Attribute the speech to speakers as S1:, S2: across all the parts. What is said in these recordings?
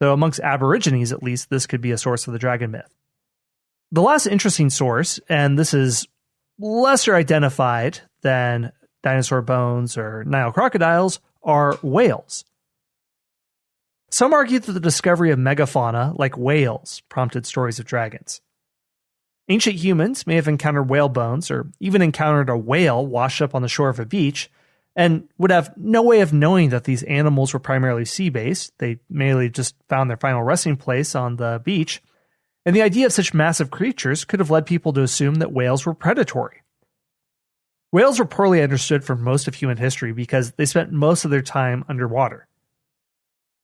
S1: So amongst Aborigines, at least, this could be a source of the dragon myth. The last interesting source, and this is lesser identified than dinosaur bones or Nile crocodiles, are whales. Some argue that the discovery of megafauna, like whales, prompted stories of dragons. Ancient humans may have encountered whale bones or even encountered a whale washed up on the shore of a beach and would have no way of knowing that these animals were primarily sea-based. They merely just found their final resting place on the beach. And the idea of such massive creatures could have led people to assume that whales were predatory. Whales were poorly understood for most of human history because they spent most of their time underwater.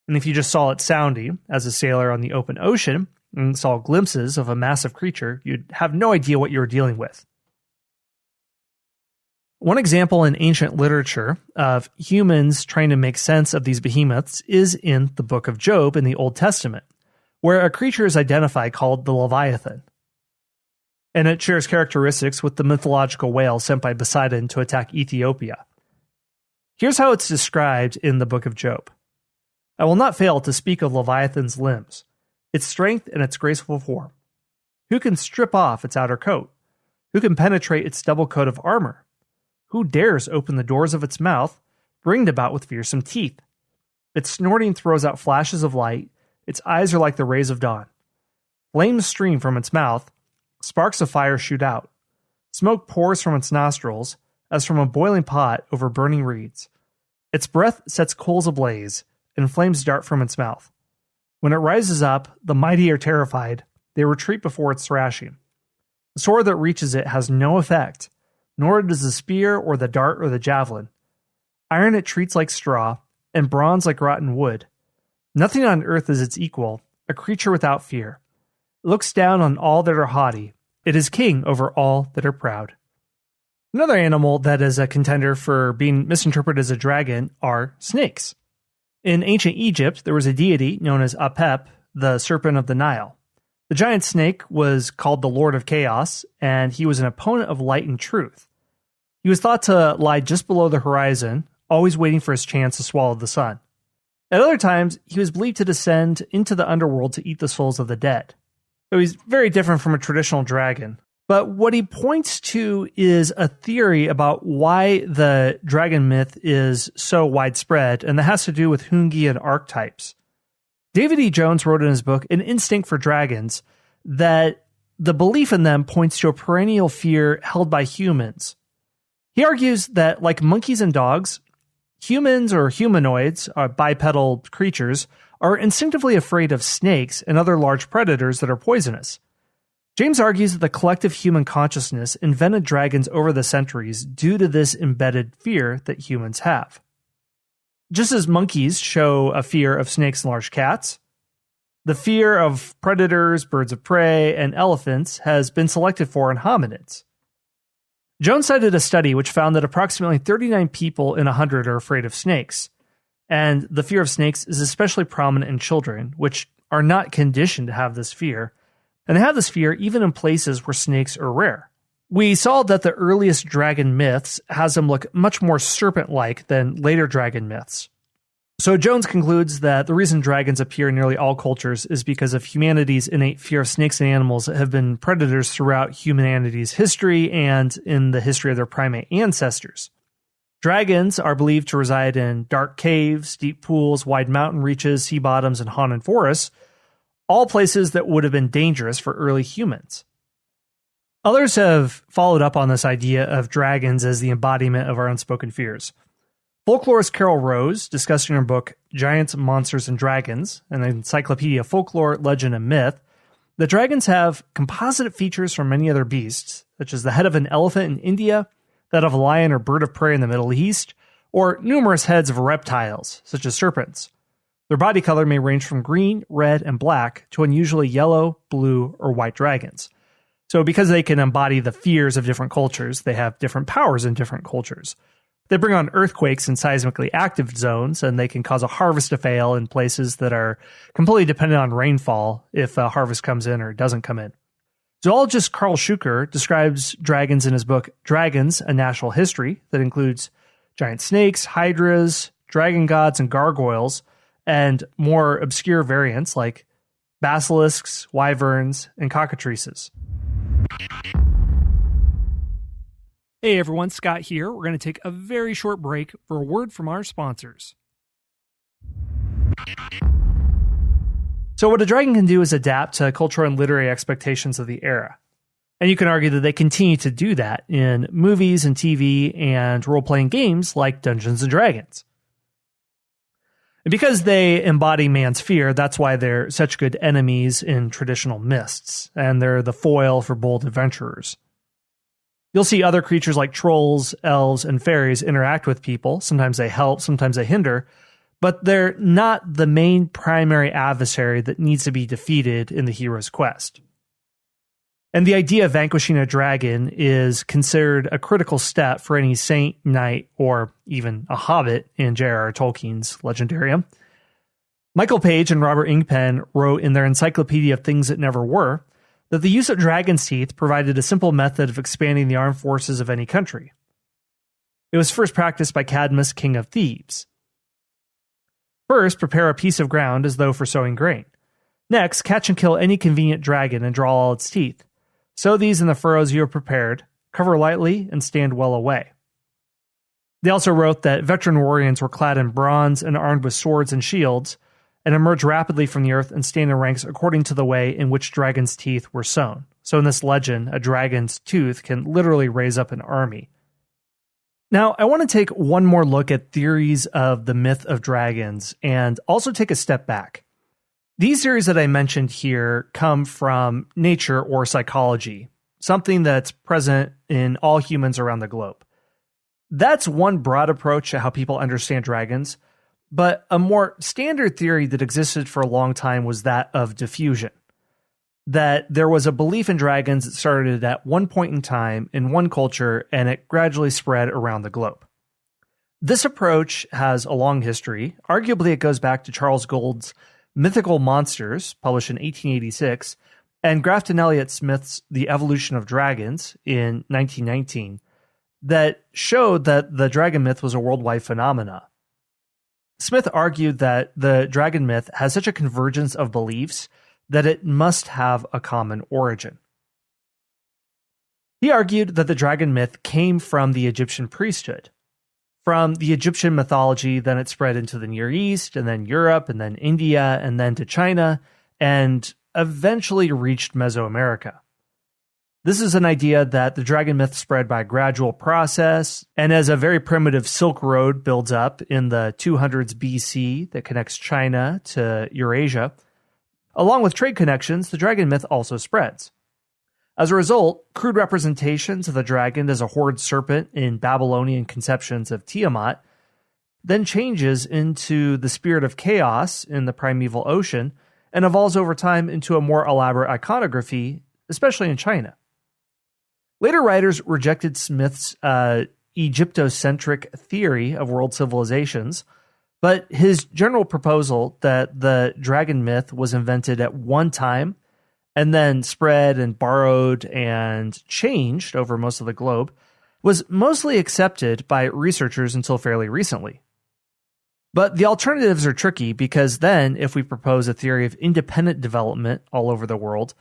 S1: And if you just saw it sounding as a sailor on the open ocean and saw glimpses of a massive creature, you'd have no idea what you were dealing with. One example in ancient literature of humans trying to make sense of these behemoths is in the book of Job in the Old Testament, where a creature is identified called the Leviathan. And it shares characteristics with the mythological whale sent by Poseidon to attack Ethiopia. Here's how it's described in the book of Job. I will not fail to speak of Leviathan's limbs, its strength and its graceful form. Who can strip off its outer coat? Who can penetrate its double coat of armor? Who dares open the doors of its mouth, ringed about with fearsome teeth? Its snorting throws out flashes of light, its eyes are like the rays of dawn. Flames stream from its mouth, sparks of fire shoot out. Smoke pours from its nostrils, as from a boiling pot over burning reeds. Its breath sets coals ablaze, and flames dart from its mouth. When it rises up, the mighty are terrified. They retreat before its thrashing. The sword that reaches it has no effect, nor does the spear or the dart or the javelin. Iron it treats like straw, and bronze like rotten wood. Nothing on earth is its equal, a creature without fear. It looks down on all that are haughty. It is king over all that are proud. Another animal that is a contender for being misinterpreted as a dragon are snakes. In ancient Egypt, there was a deity known as Apep, the serpent of the Nile. The giant snake was called the Lord of Chaos, and he was an opponent of light and truth. He was thought to lie just below the horizon, always waiting for his chance to swallow the sun. At other times, he was believed to descend into the underworld to eat the souls of the dead. So he's very different from a traditional dragon. But what he points to is a theory about why the dragon myth is so widespread, and that has to do with Jungian archetypes. David E. Jones wrote in his book, An Instinct for Dragons, that the belief in them points to a perennial fear held by humans. He argues that, like monkeys and dogs, humans or humanoids, bipedal creatures, are instinctively afraid of snakes and other large predators that are poisonous. James argues that the collective human consciousness invented dragons over the centuries due to this embedded fear that humans have. Just as monkeys show a fear of snakes and large cats, the fear of predators, birds of prey, and elephants has been selected for in hominids. Jones cited a study which found that approximately 39 people in 100 are afraid of snakes, and the fear of snakes is especially prominent in children, which are not conditioned to have this fear, and they have this fear even in places where snakes are rare. We saw that the earliest dragon myths has them look much more serpent-like than later dragon myths. So Jones concludes that the reason dragons appear in nearly all cultures is because of humanity's innate fear of snakes and animals that have been predators throughout humanity's history and in the history of their primate ancestors. Dragons are believed to reside in dark caves, deep pools, wide mountain reaches, sea bottoms, and haunted forests, all places that would have been dangerous for early humans. Others have followed up on this idea of dragons as the embodiment of our unspoken fears. Folklorist Carol Rose, discussing her book Giants, Monsters, and Dragons, an encyclopedia of folklore, legend, and myth, that dragons have composite features from many other beasts, such as the head of an elephant in India, that of a lion or bird of prey in the Middle East, or numerous heads of reptiles, such as serpents. Their body color may range from green, red, and black to unusually yellow, blue, or white dragons. So because they can embody the fears of different cultures, they have different powers in different cultures. They bring on earthquakes in seismically active zones, and they can cause a harvest to fail in places that are completely dependent on rainfall if a harvest comes in or doesn't come in. Zoologist Carl Schuker describes dragons in his book Dragons, A National History, that includes giant snakes, hydras, dragon gods, and gargoyles, and more obscure variants like basilisks, wyverns, and cockatrices. Hey everyone, Scott here. We're going to take a very short break for a word from our sponsors. So what a dragon can do is adapt to cultural and literary expectations of the era. And you can argue that they continue to do that in movies and TV and role-playing games like Dungeons & Dragons. And because they embody man's fear, that's why they're such good enemies in traditional myths, and they're the foil for bold adventurers. You'll see other creatures like trolls, elves, and fairies interact with people. Sometimes they help, sometimes they hinder, but they're not the main primary adversary that needs to be defeated in the hero's quest. And the idea of vanquishing a dragon is considered a critical step for any saint, knight, or even a hobbit in J.R.R. Tolkien's Legendarium. Michael Page and Robert Ingpen wrote in their Encyclopedia of Things That Never Were that the use of dragon's teeth provided a simple method of expanding the armed forces of any country. It was first practiced by Cadmus, king of Thebes. First, prepare a piece of ground as though for sowing grain. Next, catch and kill any convenient dragon and draw all its teeth. Sow these in the furrows you have prepared, cover lightly, and stand well away. They also wrote that veteran warriors were clad in bronze and armed with swords and shields, and emerge rapidly from the earth and stand in ranks according to the way in which dragon's teeth were sown. So in this legend, a dragon's tooth can literally raise up an army. Now, I want to take one more look at theories of the myth of dragons and also take a step back. These theories that I mentioned here come from nature or psychology, something that's present in all humans around the globe. That's one broad approach to how people understand dragons, but a more standard theory that existed for a long time was that of diffusion. That there was a belief in dragons that started at one point in time in one culture and it gradually spread around the globe. This approach has a long history. Arguably, it goes back to Charles Gould's Mythical Monsters, published in 1886, and Grafton Elliott Smith's The Evolution of Dragons in 1919, that showed that the dragon myth was a worldwide phenomena. Smith argued that the dragon myth has such a convergence of beliefs that it must have a common origin. He argued that the dragon myth came from the Egyptian priesthood. From the Egyptian mythology, then it spread into the Near East, and then Europe, and then India, and then to China, and eventually reached Mesoamerica. This is an idea that the dragon myth spread by a gradual process, and as a very primitive Silk Road builds up in the 200s BC that connects China to Eurasia, along with trade connections, the dragon myth also spreads. As a result, crude representations of the dragon as a horned serpent in Babylonian conceptions of Tiamat then changes into the spirit of chaos in the primeval ocean and evolves over time into a more elaborate iconography, especially in China. Later writers rejected Smith's Egyptocentric theory of world civilizations, but his general proposal that the dragon myth was invented at one time and then spread and borrowed and changed over most of the globe, was mostly accepted by researchers until fairly recently. But the alternatives are tricky because then, if we propose a theory of independent development all over the world,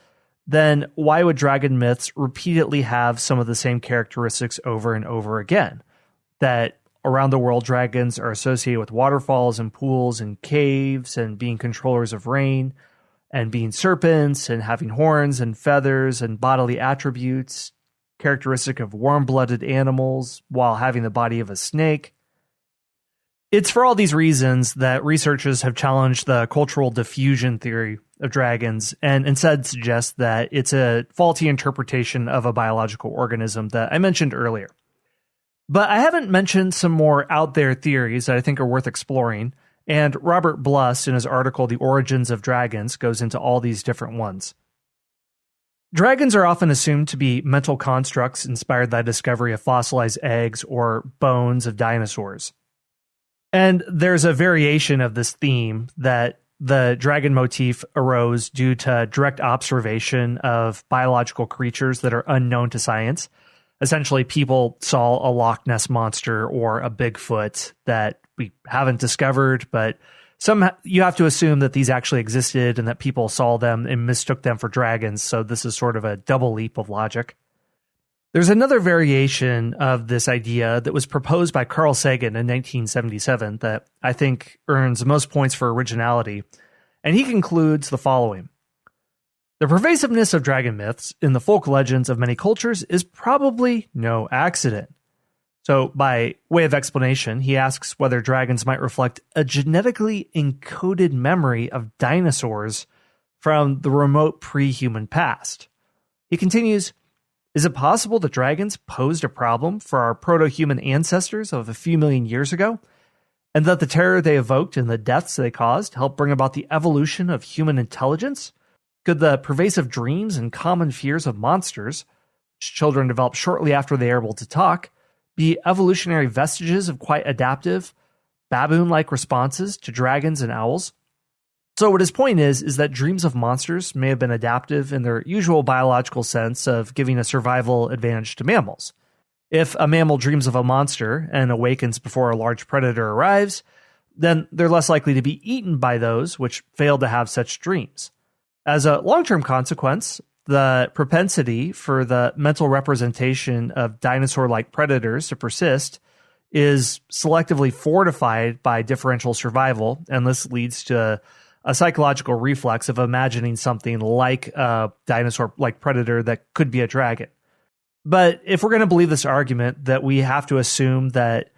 S1: then why would dragon myths repeatedly have some of the same characteristics over and over again? That around the world, dragons are associated with waterfalls and pools and caves and being controllers of rain, and being serpents and having horns and feathers and bodily attributes, characteristic of warm-blooded animals while having the body of a snake. It's for all these reasons that researchers have challenged the cultural diffusion theory of dragons and instead suggest that it's a faulty interpretation of a biological organism that I mentioned earlier. But I haven't mentioned some more out there theories that I think are worth exploring. And Robert Bluss, in his article, The Origins of Dragons, goes into all these different ones. Dragons are often assumed to be mental constructs inspired by the discovery of fossilized eggs or bones of dinosaurs. And there's a variation of this theme that the dragon motif arose due to direct observation of biological creatures that are unknown to science. Essentially, people saw a Loch Ness monster or a Bigfoot that we haven't discovered, but You have to assume that these actually existed and that people saw them and mistook them for dragons, so this is sort of a double leap of logic. There's another variation of this idea that was proposed by Carl Sagan in 1977 that I think earns most points for originality, and he concludes the following. The pervasiveness of dragon myths in the folk legends of many cultures is probably no accident. So, by way of explanation, he asks whether dragons might reflect a genetically encoded memory of dinosaurs from the remote pre-human past. He continues, is it possible that dragons posed a problem for our proto-human ancestors of a few million years ago, and that the terror they evoked and the deaths they caused helped bring about the evolution of human intelligence? Could the pervasive dreams and common fears of monsters, which children develop shortly after they are able to talk, be evolutionary vestiges of quite adaptive, baboon-like responses to dragons and owls? So what his point is that dreams of monsters may have been adaptive in their usual biological sense of giving a survival advantage to mammals. If a mammal dreams of a monster and awakens before a large predator arrives, then they're less likely to be eaten by those which fail to have such dreams. As a long-term consequence, the propensity for the mental representation of dinosaur-like predators to persist is selectively fortified by differential survival, and this leads to a psychological reflex of imagining something like a dinosaur-like predator that could be a dragon. But if we're going to believe this argument, that we have to assume that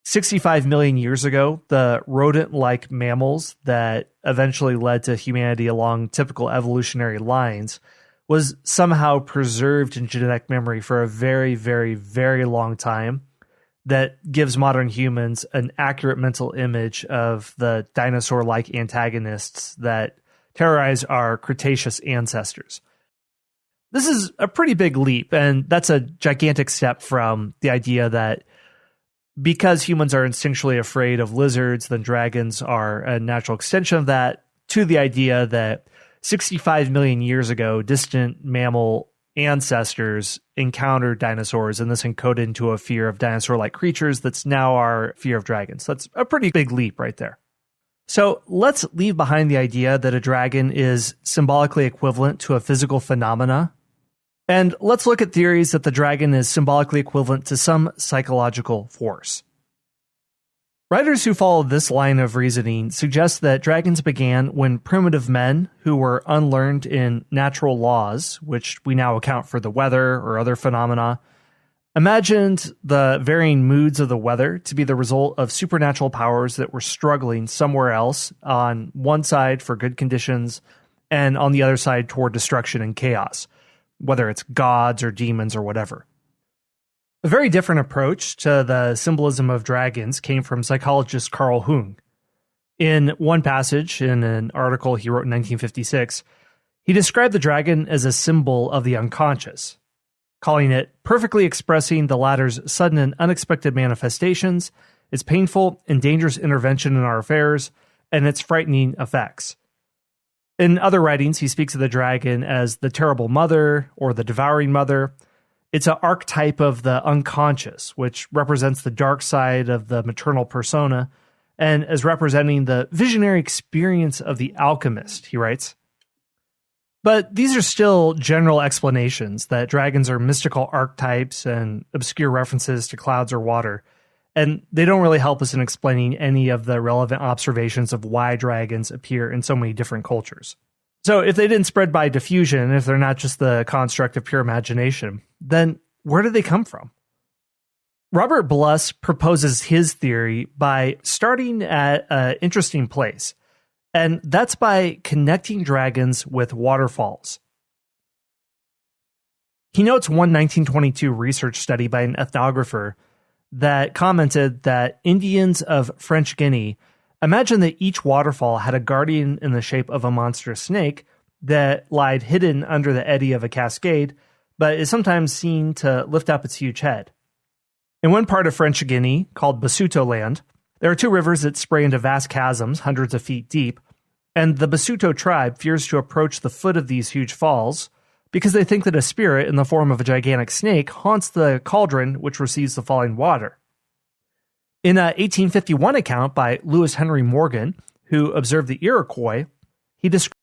S1: 65 million years ago, the rodent-like mammals that eventually led to humanity along typical evolutionary lines was somehow preserved in genetic memory for a very, very, very long time that gives modern humans an accurate mental image of the dinosaur-like antagonists that terrorize our Cretaceous ancestors. This is a pretty big leap, and that's a gigantic step from the idea that because humans are instinctually afraid of lizards, then dragons are a natural extension of that, to the idea that 65 million years ago, distant mammal ancestors encountered dinosaurs, and this encoded into a fear of dinosaur-like creatures that's now our fear of dragons. That's a pretty big leap right there. So let's leave behind the idea that a dragon is symbolically equivalent to a physical phenomena, and let's look at theories that the dragon is symbolically equivalent to some psychological force. Writers who follow this line of reasoning suggest that dragons began when primitive men who were unlearned in natural laws, which we now account for the weather or other phenomena, imagined the varying moods of the weather to be the result of supernatural powers that were struggling somewhere else, on one side for good conditions and on the other side toward destruction and chaos, whether it's gods or demons or whatever. A very different approach to the symbolism of dragons came from psychologist Carl Jung. In one passage in an article he wrote in 1956, he described the dragon as a symbol of the unconscious, calling it perfectly expressing the latter's sudden and unexpected manifestations, its painful and dangerous intervention in our affairs, and its frightening effects. In other writings, he speaks of the dragon as the terrible mother or the devouring mother. It's an archetype of the unconscious, which represents the dark side of the maternal persona, and as representing the visionary experience of the alchemist, he writes. But these are still general explanations that dragons are mystical archetypes and obscure references to clouds or water, and they don't really help us in explaining any of the relevant observations of why dragons appear in so many different cultures. So if they didn't spread by diffusion, if they're not just the construct of pure imagination, then where do they come from? Robert Bluss proposes his theory by starting at an interesting place, and that's by connecting dragons with waterfalls. He notes one 1922 research study by an ethnographer that commented that Indians of French Guiana imagined that each waterfall had a guardian in the shape of a monstrous snake that lied hidden under the eddy of a cascade, but is sometimes seen to lift up its huge head. In one part of French Guiana, called Basuto Land, there are two rivers that spray into vast chasms hundreds of feet deep, and the Basuto tribe fears to approach the foot of these huge falls because they think that a spirit in the form of a gigantic snake haunts the cauldron which receives the falling water. In an 1851 account by Lewis Henry Morgan, who observed the Iroquois, he described